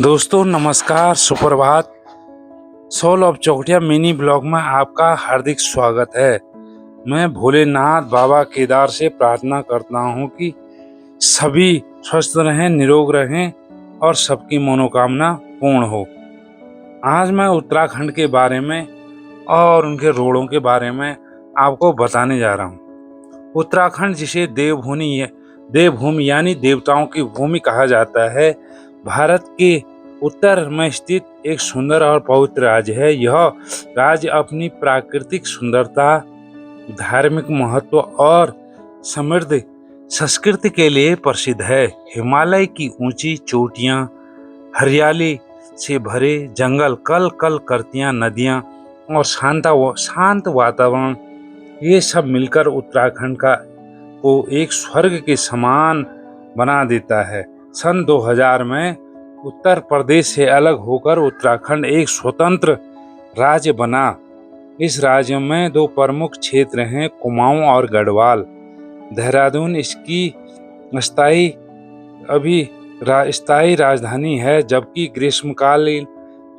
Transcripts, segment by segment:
दोस्तों नमस्कार, सुप्रभात। Soul of Chaukhatiya mini blog में आपका हार्दिक स्वागत है। मैं भोलेनाथ बाबा केदार से प्रार्थना करता हूँ कि सभी स्वस्थ रहें, निरोग रहें और सबकी मनोकामना पूर्ण हो। आज मैं उत्तराखंड के बारे में और उनके रोड़ों के बारे में आपको बताने जा रहा हूँ। उत्तराखंड जिसे देवभूमि यानी देवताओं की भूमि कहा जाता है, भारत के उत्तर में स्थित एक सुंदर और पवित्र राज्य है। यह राज्य अपनी प्राकृतिक सुंदरता, धार्मिक महत्व और समृद्ध संस्कृति के लिए प्रसिद्ध है। हिमालय की ऊंची चोटियां, हरियाली से भरे जंगल, कल कल करती नदियां और शांत वातावरण, ये सब मिलकर उत्तराखंड को एक स्वर्ग के समान बना देता है। सन 2000 में उत्तर प्रदेश से अलग होकर उत्तराखंड एक स्वतंत्र राज्य बना। इस राज्य में दो प्रमुख क्षेत्र हैं, कुमाऊं और गढ़वाल। देहरादून इसकी स्थायी राजधानी है, जबकि ग्रीष्मकालीन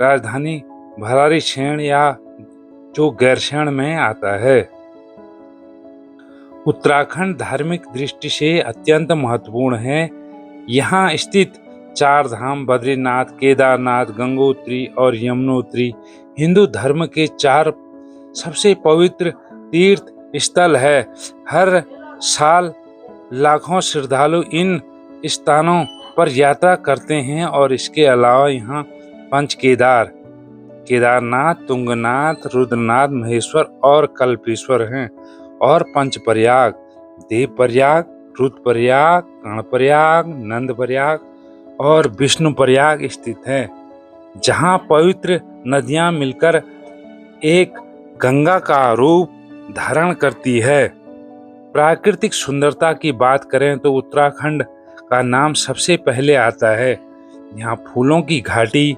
राजधानी भराड़ीसैंण या जो गैरसैंण में आता है। उत्तराखंड धार्मिक दृष्टि से अत्यंत महत्वपूर्ण है। यहाँ स्थित चार धाम बद्रीनाथ, केदारनाथ, गंगोत्री और यमुनोत्री हिंदू धर्म के चार सबसे पवित्र तीर्थ स्थल है। हर साल लाखों श्रद्धालु इन स्थानों पर यात्रा करते हैं और इसके अलावा यहाँ केदारनाथ, तुंगनाथ, रुद्रनाथ, महेश्वर और कल्पेश्वर हैं, और पंचप्रयाग, देवप्रयाग, रुद्रप्रयाग, कर्णप्रयाग, नंदप्रयाग और विष्णुप्रयाग स्थित हैं, जहां पवित्र नदियां मिलकर एक गंगा का रूप धारण करती है। प्राकृतिक सुंदरता की बात करें तो उत्तराखंड का नाम सबसे पहले आता है। यहाँ फूलों की घाटी,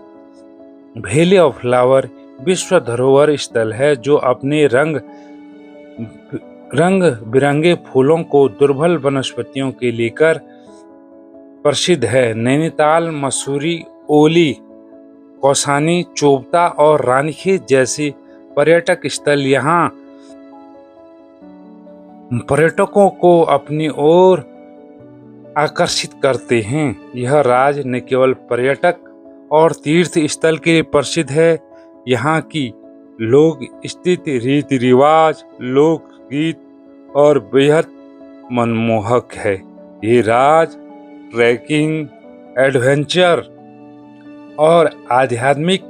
वैली ऑफ फ्लावर विश्व धरोहर स्थल है, जो अपने रंग बिरंगे फूलों को दुर्लभ वनस्पतियों के लेकर प्रसिद्ध है। नैनीताल, मसूरी, ओली, कौसानी, चोपता और रानीखेत जैसे पर्यटक स्थल यहाँ पर्यटकों को अपनी ओर आकर्षित करते हैं। यह राज्य न केवल पर्यटक और तीर्थ स्थल के लिए प्रसिद्ध है, यहाँ की लोग स्थित रीति रिवाज, लोकगीत और बेहद मनमोहक है। ये राज्य ट्रैकिंग, एडवेंचर और आध्यात्मिक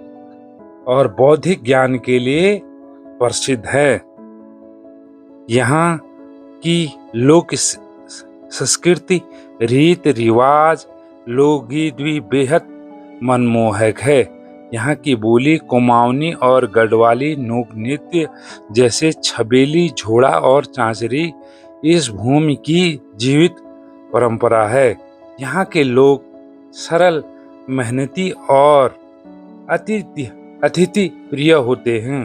और बौद्धिक ज्ञान के लिए प्रसिद्ध है। यहाँ की लोक संस्कृति, रीति रिवाज, लोकगीत भी बेहद मनमोहक है। यहाँ की बोली कुमाऊनी और गढ़वाली लोक नृत्य जैसे छबेली, झोड़ा और चांचरी इस भूमि की जीवित परंपरा है। यहाँ के लोग सरल, मेहनती और अतिथि प्रिय होते हैं।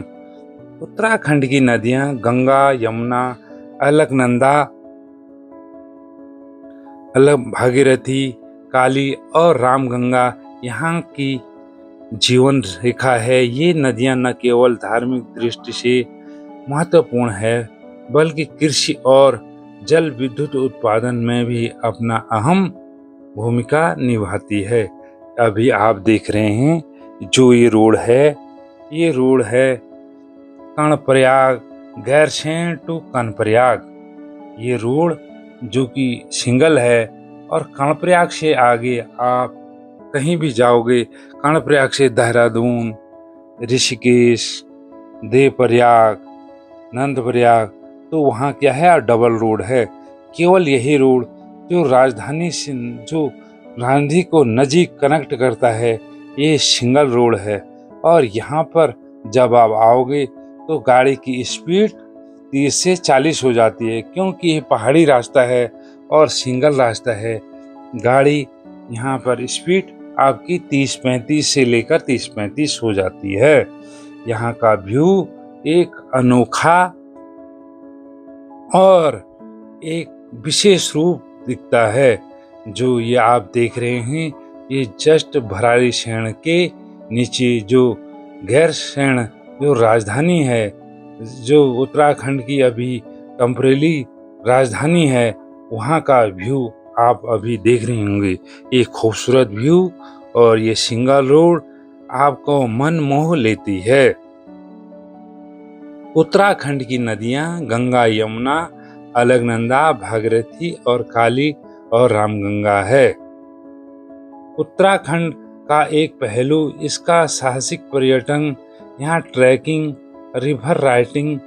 उत्तराखंड की नदियाँ गंगा, यमुना, अलकनंदा, भागीरथी, काली और रामगंगा यहाँ की जीवन रेखा है। ये नदियाँ न केवल धार्मिक दृष्टि से महत्वपूर्ण है, बल्कि कृषि और जल विद्युत उत्पादन में भी अपना अहम भूमिका निभाती है। अभी आप देख रहे हैं जो ये रोड है कर्णप्रयाग, गैरसैंण टू कर्णप्रयाग। ये रोड जो कि सिंगल है, और कर्णप्रयाग से आगे आप कहीं भी जाओगे, कर्णप्रयाग से देहरादून, ऋषिकेश, देवप्रयाग, नंदप्रयाग, तो वहाँ क्या है, डबल रोड है। केवल यही रोड जो राजधानी को नजीक कनेक्ट करता है, ये सिंगल रोड है। और यहाँ पर जब आप आओगे तो गाड़ी की स्पीड 30 से 40 हो जाती है, क्योंकि ये पहाड़ी रास्ता है और सिंगल रास्ता है। गाड़ी यहाँ पर स्पीड आपकी 30-35 से लेकर 30-35 हो जाती है। यहाँ का व्यू एक अनोखा और एक विशेष रूप दिखता है। जो ये आप देख रहे हैं, ये जस्ट भराड़ीसैंण के नीचे जो गैरसैंण जो राजधानी है, जो उत्तराखंड की अभी टेम्परेरी राजधानी है, वहाँ का व्यू आप अभी देख रहे होंगे। ये खूबसूरत व्यू और ये सिंगल रोड आपको मन मोह लेती है। उत्तराखंड की नदियाँ गंगा, यमुना, अलकनंदा, भागीरथी और काली और रामगंगा है। उत्तराखंड का एक पहलू इसका साहसिक पर्यटन, यहाँ ट्रैकिंग, रिवर राफ्टिंग,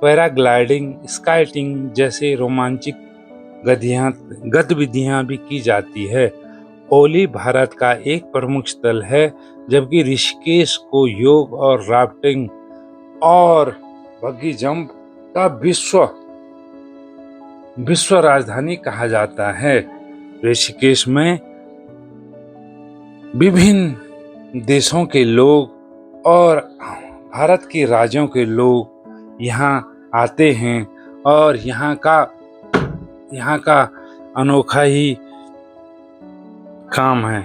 पैराग्लाइडिंग, स्काईटिंग जैसे रोमांचक गतिविधियां भी की जाती है। ओली भारत का एक प्रमुख स्थल है, जबकि ऋषिकेश को योग और राफ्टिंग और बग्गी जंप का विश्व राजधानी कहा जाता है। ऋषिकेश में विभिन्न देशों के लोग और भारत के राज्यों के लोग यहाँ आते हैं और यहाँ का अनोखा ही काम है।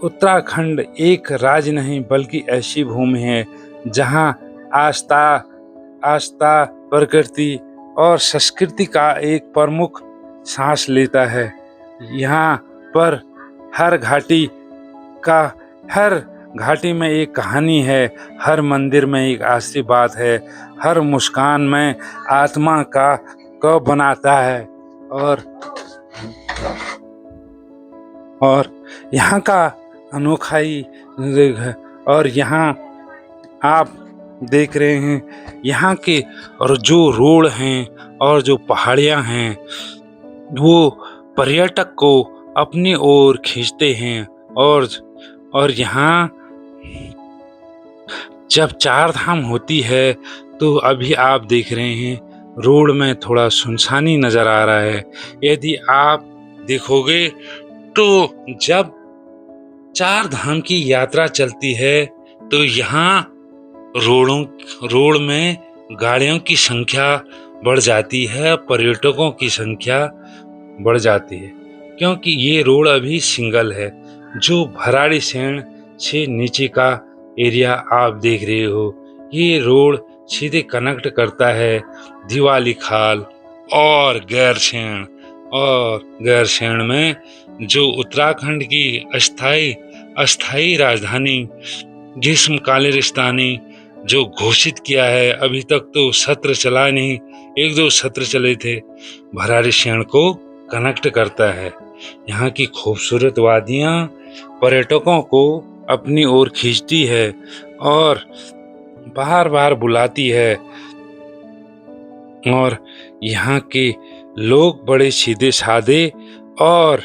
उत्तराखंड एक राज्य नहीं बल्कि ऐसी भूमि है जहाँ आस्था, प्रकृति और संस्कृति का एक प्रमुख सांस लेता है। यहाँ पर हर घाटी में एक कहानी है, हर मंदिर में एक आशीर्वाद है, हर मुस्कान में आत्मा को बनाता है और यहाँ का अनोखा ही है। और यहाँ आप देख रहे हैं यहाँ के और जो रोड हैं और जो पहाड़ियाँ हैं वो पर्यटक को अपनी ओर खींचते हैं। और यहाँ जब चार धाम होती है तो अभी आप देख रहे हैं रोड में थोड़ा सुनसानी नजर आ रहा है। यदि आप देखोगे तो जब चार धाम की यात्रा चलती है तो यहाँ रोड में गाड़ियों की संख्या बढ़ जाती है, पर्यटकों की संख्या बढ़ जाती है, क्योंकि ये रोड अभी सिंगल है। जो भराड़ीसैंण से नीचे का एरिया आप देख रहे हो, ये रोड सीधे कनेक्ट करता है दिवाली खाल और गैरसैंण में जो उत्तराखंड की अस्थाई राजधानी ग्रीष्मकालीन जो घोषित किया है। अभी तक तो सत्र चला नहीं, 1-2 सत्र चले थे। भराड़ीसैंण को कनेक्ट करता है। यहाँ की खूबसूरत वादियाँ पर्यटकों को अपनी ओर खींचती है और बार-बार बुलाती है। और यहाँ के लोग बड़े सीधे साधे और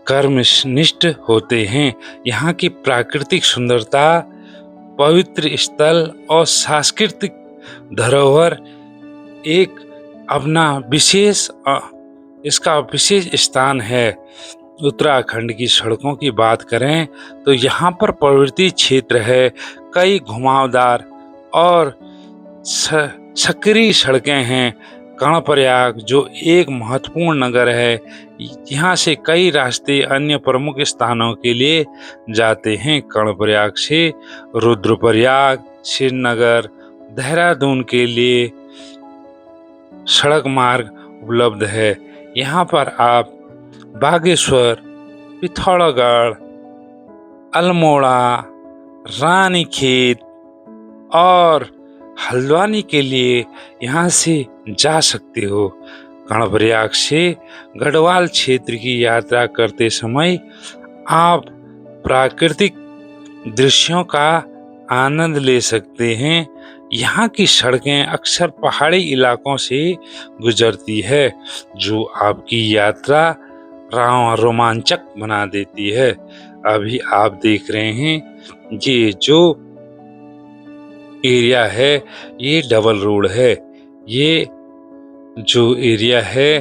कर्मनिष्ठ होते हैं। यहाँ की प्राकृतिक सुंदरता, पवित्र स्थल और सांस्कृतिक धरोहर एक अपना इसका विशेष स्थान है। उत्तराखंड की सड़कों की बात करें तो यहाँ पर प्रवृत्ति क्षेत्र है, कई घुमावदार और सक्रिय सड़कें हैं। कर्णप्रयाग जो एक महत्वपूर्ण नगर है, यहाँ से कई रास्ते अन्य प्रमुख स्थानों के लिए जाते हैं। कर्णप्रयाग से रुद्रप्रयाग, श्रीनगर, देहरादून के लिए सड़क मार्ग उपलब्ध है। यहाँ पर आप बागेश्वर, पिथौरागढ़, अल्मोड़ा, रानीखेत और हल्द्वानी के लिए यहाँ से जा सकते हो। कर्णप्रयाग से गढ़वाल क्षेत्र की यात्रा करते समय आप प्राकृतिक दृश्यों का आनंद ले सकते हैं। यहाँ की सड़कें अक्सर पहाड़ी इलाकों से गुजरती है, जो आपकी यात्रा रोमांचक बना देती है। अभी आप देख रहे हैं ये जो एरिया है ये डबल रोड है। ये जो एरिया है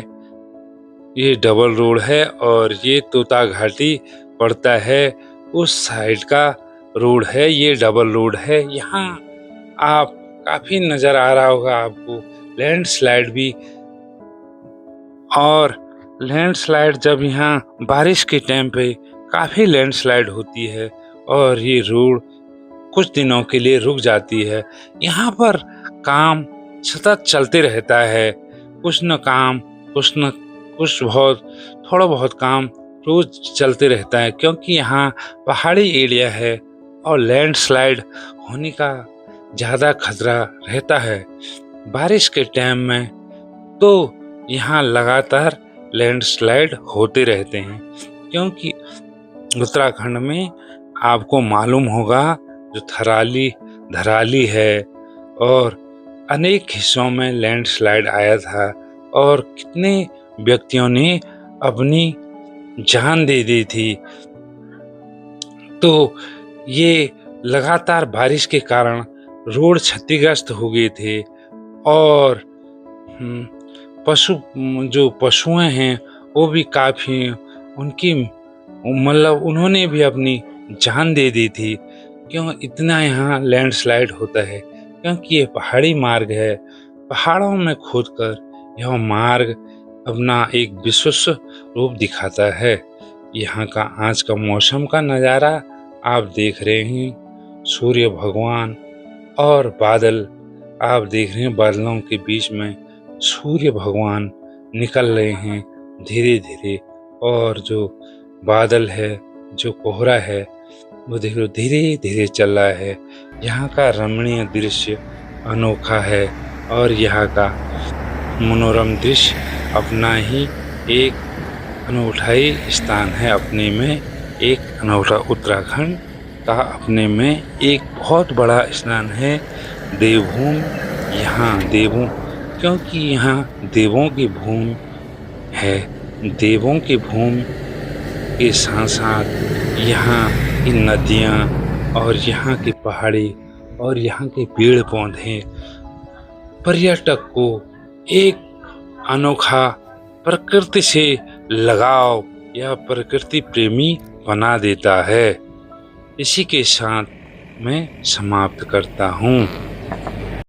ये डबल रोड है और ये तोता घाटी पड़ता है, उस साइड का रोड है, ये डबल रोड है। यहाँ आप काफी नजर आ रहा होगा आपको लैंडस्लाइड भी और लैंडस्लाइड जब यहाँ बारिश के टाइम पे काफ़ी लैंडस्लाइड होती है और ये रोड कुछ दिनों के लिए रुक जाती है। यहाँ पर काम सतत चलते रहता है। कुछ न काम, कुछ बहुत थोड़ा बहुत काम रोज चलते रहता है, क्योंकि यहाँ पहाड़ी एरिया है और लैंडस्लाइड होने का ज़्यादा खतरा रहता है। बारिश के टाइम में तो यहाँ लगातार लैंडस्लाइड होते रहते हैं, क्योंकि उत्तराखंड में आपको मालूम होगा जो धराली है और अनेक हिस्सों में लैंडस्लाइड आया था और कितने व्यक्तियों ने अपनी जान दे दी थी। तो ये लगातार बारिश के कारण रोड क्षतिग्रस्त हो गए थे और जो पशुएं हैं वो भी काफ़ी उनकी मतलब उन्होंने भी अपनी जान दे दी थी। क्यों इतना यहाँ लैंडस्लाइड होता है? क्योंकि ये पहाड़ी मार्ग है। पहाड़ों में खोदकर यह मार्ग अपना एक विश्व रूप दिखाता है। यहाँ का आज का मौसम का नज़ारा आप देख रहे हैं। सूर्य भगवान और बादल आप देख रहे हैं। बादलों के बीच में सूर्य भगवान निकल रहे हैं धीरे धीरे, और जो बादल है, जो कोहरा है, वो देखो धीरे धीरे चल रहा है। यहाँ का रमणीय दृश्य अनोखा है और यहाँ का मनोरम दृश्य अपना ही एक अनूठा ही स्थान है। अपने में एक अनूठा उत्तराखंड का अपने में एक बहुत बड़ा स्थान है देवभूमि। यहाँ क्योंकि यहाँ देवों की भूमि है। देवों की भूमि के साथ साथ यहाँ की नदियाँ और यहाँ की पहाड़ी और यहाँ के पेड़ पौधे पर्यटक को एक अनोखा प्रकृति से लगाव या प्रकृति प्रेमी बना देता है। इसी के साथ मैं समाप्त करता हूँ।